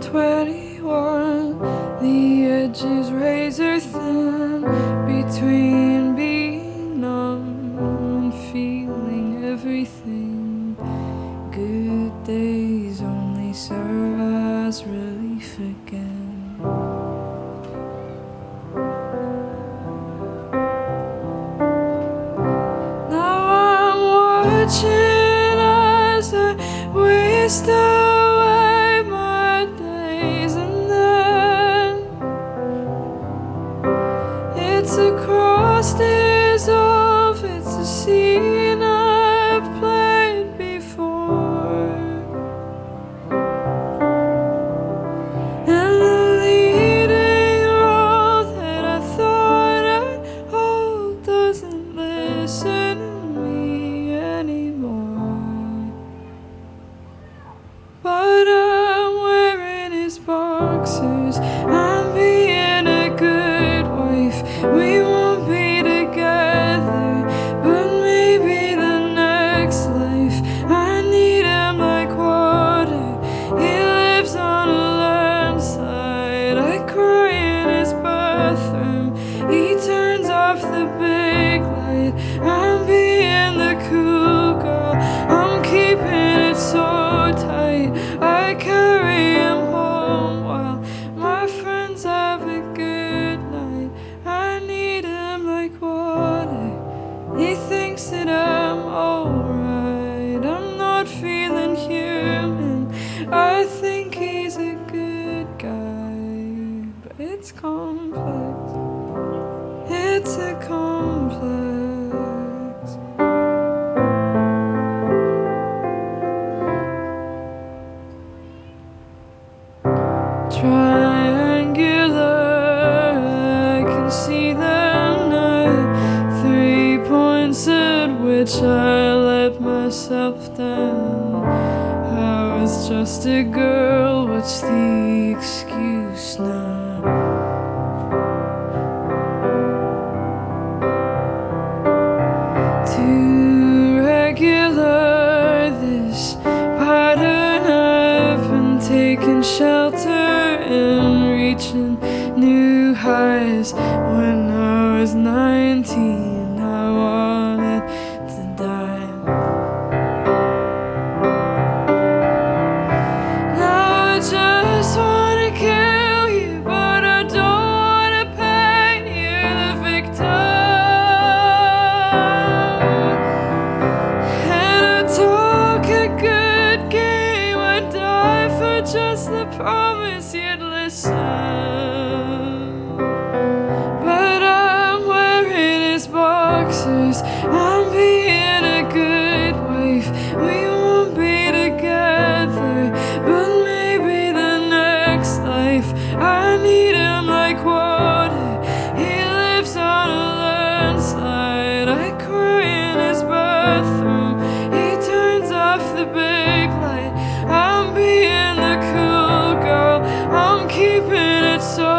21, the edge is razor thin between being numb and feeling everything. Good days only serve as relief again. Now I'm watching as I waste away my days, and then it's across dissolve. It's a scene I've played before, and the leading role that I thought I'd hold doesn't listen to me anymore. But I'm wearing his boxers. I'm being a good wife. We won't be together, but maybe the next life. I need him like water. He lives on a landslide. I cry in his bathroom. He turns off the big light. I'm being the cool girl. I'm keeping it so tight. I carry him home while my friends have a good night. I need him like water. He thinks that I'm alright. I'm not feeling human. I think he's a good guy, but it's complex. It's a complex. Triangular, I can see them now. 3 points at which I let myself down. I was just a girl, what's the excuse now? Too regular, this pattern. I've been taking shelter and reaching new highs. When I was 19, I wanted to die. Now I just wanna kill you, but I don't wanna paint you the victim. And I talk a good game, I die for just the promise you'd listen. But I'm wearing his boxers. I'm being a good wife. We won't be together, but maybe the next life. I need him like water. He lives on a landslide. I cry in his bathroom. He turns off the big light. I'm being the cool girl. I'm keeping it so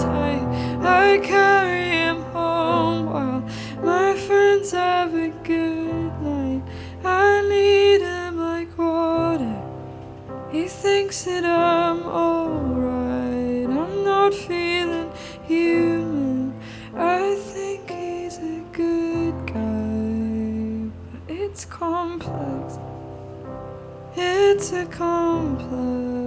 tight. I carry him home while my friends have a good night. I need him like water. He thinks that I'm alright. I'm not feeling human. I think he's a good guy, but it's complex. It's a complex.